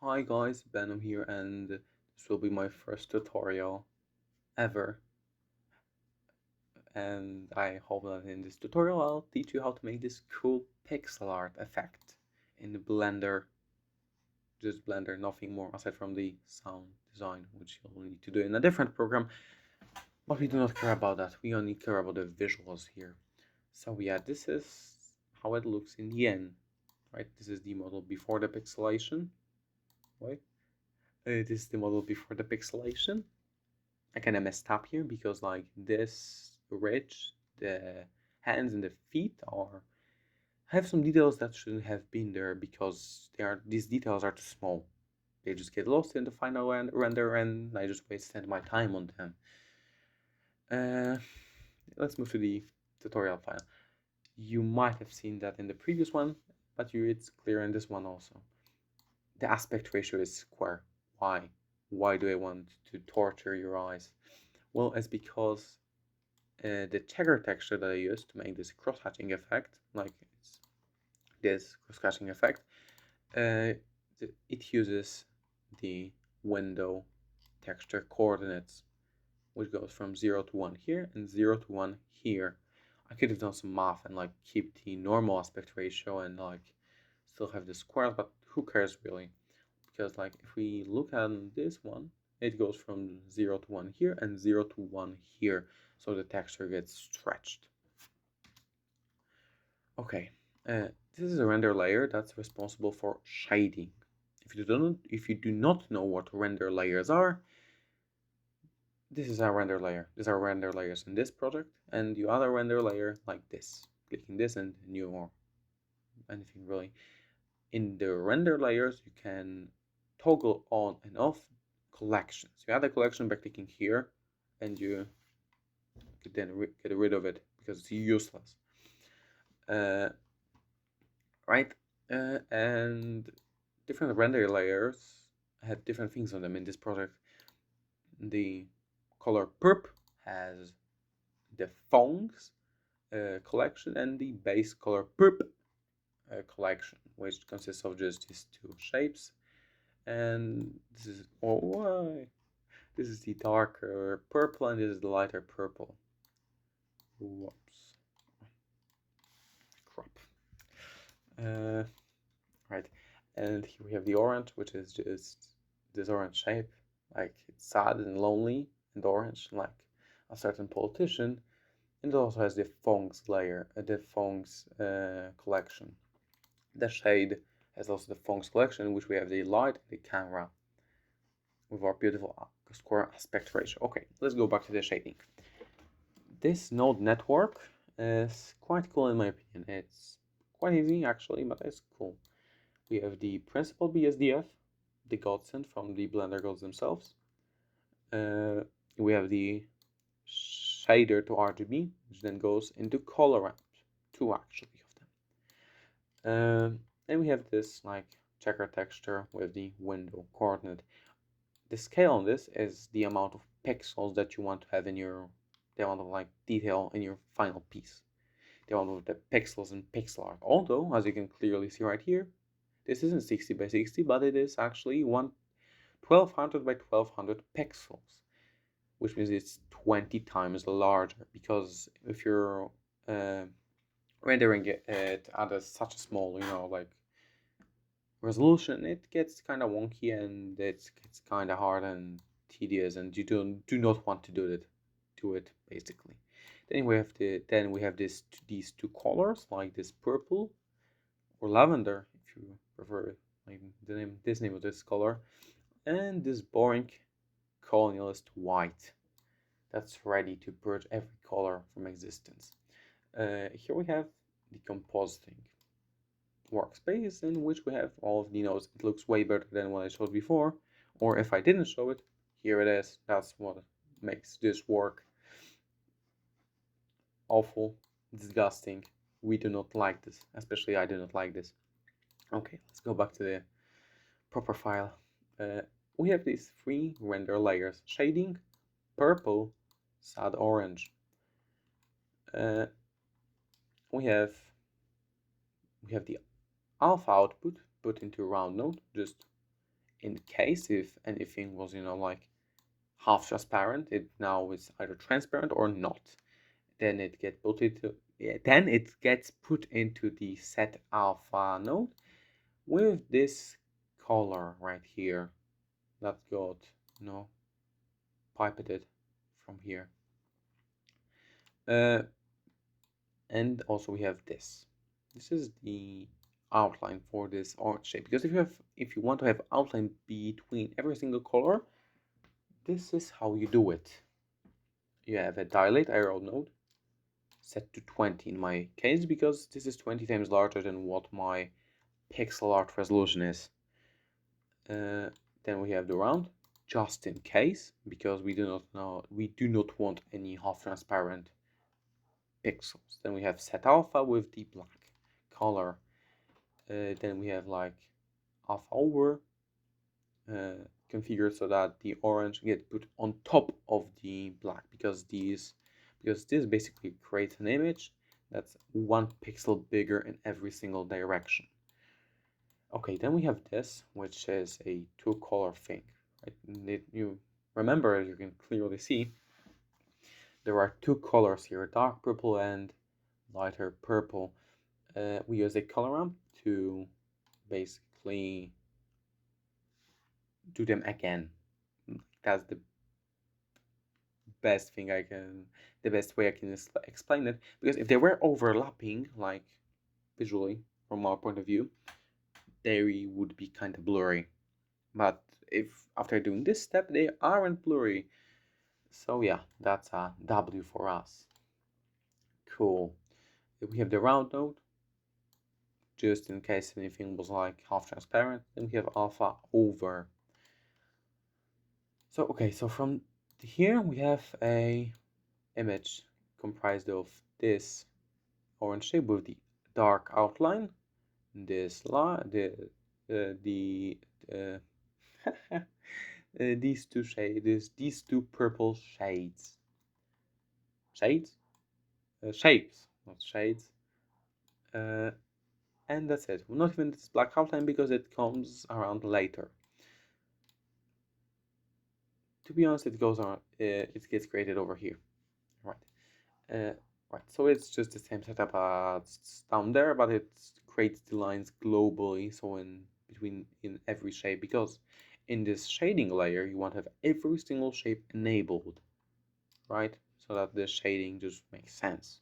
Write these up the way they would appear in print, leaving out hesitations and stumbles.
Hi guys, Benham here, and this will be my first tutorial ever. And I hope that in this tutorial I'll teach you how to make this cool pixel art effect in the Blender. Just Blender, nothing more aside from the sound design, which you'll need to do in a different program. But we do not care about that. We only care about the visuals here. So yeah, this is how it looks in the end, right? This is the model before the pixelation, right? This is the model before the pixelation. I kind of messed up here because like this ridge, the hands and the feet have some details that shouldn't have been there because these details are too small. They just get lost in the final render and I just wasted my time on them. Uh, let's move to the tutorial file. You might have seen that in the previous one, but it's clear in this one also. The aspect ratio is square. Why? Why do I want to torture your eyes? Well, it's because the checker texture that I used to make this cross-hatching effect, like it's this cross-hatching effect, it uses the window texture coordinates, which goes from 0 to 1 here and 0 to 1 here. I could have done some math and like keep the normal aspect ratio and like still have the squares, but who cares really? Because like if we look at this one, it goes from 0 to 1 here and 0 to 1 here, so the texture gets stretched. Okay, this is a render layer that's responsible for shading. If you do not know what render layers are, this is our render layer. These are render layers in this project, and the other render layer like this. Clicking this and new or anything really. In the render layers, you can toggle on and off collections. You add a collection by clicking here, and you can then get rid of it because it's useless. Right? And different render layers have different things on them in this project. The color perp has the fonts collection and the base color perp collection, which consists of just these two shapes. And this is this is the darker purple and this is the lighter purple. Whoops. Crap. Right, and here we have the orange, which is just this orange shape, like it's sad and lonely and orange, like a certain politician. And it also has the fonts layer, the fonts collection. The shade has also the fonts collection, in which we have the light and the camera with our beautiful square aspect ratio. Okay, let's go back to the shading. This node network is quite cool in my opinion. It's quite easy actually, but it's cool. We have the principal BSDF, the godsend from the Blender gods themselves. We have the shader to RGB, which then goes into color ramp, two actually of them. And we have this like checker texture with the window coordinate. The scale on this is the amount of pixels that you want to have in the amount of like detail in your final piece. The amount of the pixels in pixel art. Although, as you can clearly see right here, this isn't 60 by 60, but it is actually 1200 by 1200 pixels, which means it's 20 times larger. Because if you're rendering it at such a small, like resolution, it gets kind of wonky and it gets kind of hard and tedious, and you do not want to do it basically. Then we have these two colors like this purple or lavender if you prefer like this name of this color, and this boring colonialist white that's ready to purge every color from existence. Here we have the compositing workspace in which we have all of the nodes. It looks way better than what I showed before, or if I didn't show it, here it is. That's what makes this work. Awful, disgusting. We do not like this, especially I do not like this. Okay, let's go back to the proper file. We have these three render layers: shading, purple, sad orange. Uh, we have the alpha output put into round node, just case, if anything was, like half transparent, it now is either transparent or not. Then it gets put into the set alpha node with this color right here that got pipetted from here. And also we have this. This is the outline for this orange shape, because if you want to have outline between every single color, this is how you do it. You have a dilate arrow node set to 20 in my case, because this is 20 times larger than what my pixel art resolution is. Then we have the round, just in case, because we do not want any half transparent pixels. Then we have set alpha with the black color. Then we have like alpha over configured so that the orange get put on top of the black, because this basically creates an image that's 1 pixel bigger in every single direction. Okay, then we have this, which is a 2-color thing. Right? You remember, as you can clearly see, there are 2 colors here, dark purple and lighter purple. We use a color ramp to basically do them again. That's the best way I can explain it, because if they were overlapping, like visually from our point of view, they would be kind of blurry. But if after doing this step they aren't blurry, so yeah, that's a W for us. Cool. We have the round node, just in case anything was like half transparent. Then we have alpha over. So okay, so from here we have a image comprised of this orange shape with the dark outline, this these two shades, these 2 purple shapes, not shades, and that's it. Not even this black outline, because it comes around later. To be honest, it goes on. It gets created over here, right? Right. So it's just the same setup as down there, but it creates the lines globally, so in every shape, because in this shading layer you want to have every single shape enabled, right? So that the shading just makes sense,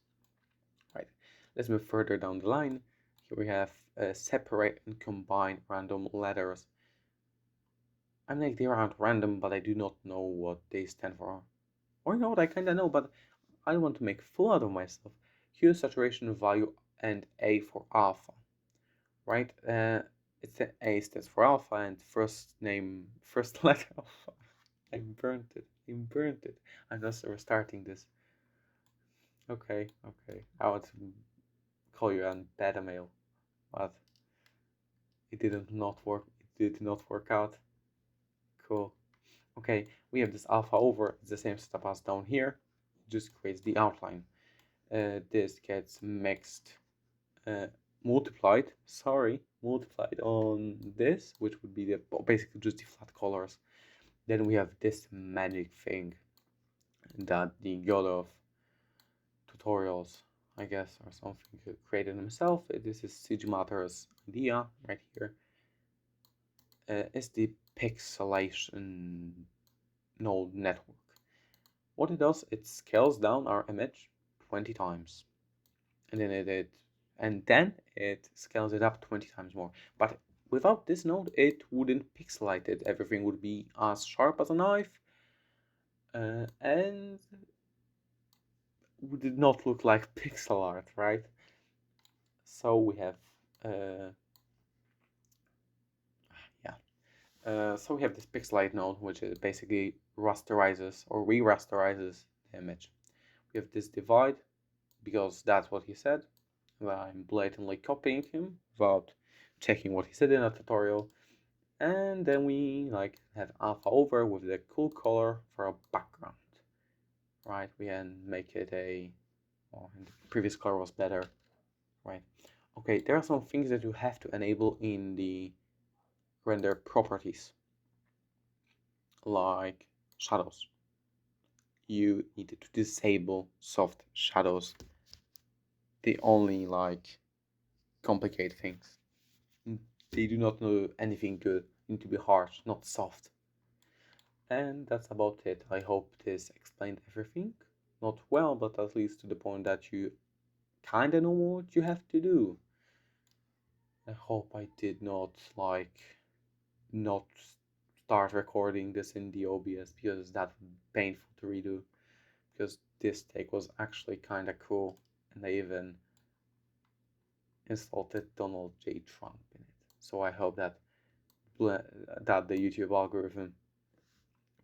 right? Let's move further down the line. Here we have separate and combine random letters. I'm like, they aren't random, but I do not know what they stand for. Or you know what, I kinda know, but I want to make a fool out of myself. Hue, saturation, value, and A for alpha, right? It's the A stands for alpha, and first letter alpha. I burnt it. I'm just restarting this. Okay. I want to call you a beta male, but it did not work out. Cool. Okay, we have this alpha over. It's the same setup as down here. Just creates the outline. This gets mixed, multiplied on this, which would be basically just the flat colors. Then we have this magic thing that the god of tutorials, I guess, or something, created himself. This is CGMatter's idea right here. Is the pixelation node network. What it does, it scales down our image 20 times, and then it scales it up 20 times more. But without this node, it wouldn't pixelate it. Everything would be as sharp as a knife, and would not look like pixel art, right? So we have so we have this pixelate node, which is basically rasterizes or re-rasterizes the image. We have this divide, because that's what he said. I'm blatantly copying him without checking what he said in a tutorial. And then we have alpha over with the cool color for a background, right? We can make it the previous color was better, right? Okay, there are some things that you have to enable in the render properties. like shadows. You need to disable soft shadows. They only like complicate things. They do not know anything good. You need to be harsh, not soft. And that's about it. I hope this explained everything. Not well, but at least to the point that you kinda know what you have to do. I hope I did not not start recording this in the OBS because that would be painful to redo. Because this take was actually kinda cool, and I even insulted Donald J. Trump in it. So I hope that the YouTube algorithm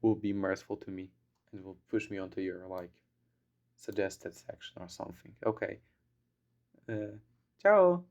will be merciful to me and will push me onto your suggested section or something. Okay. Ciao.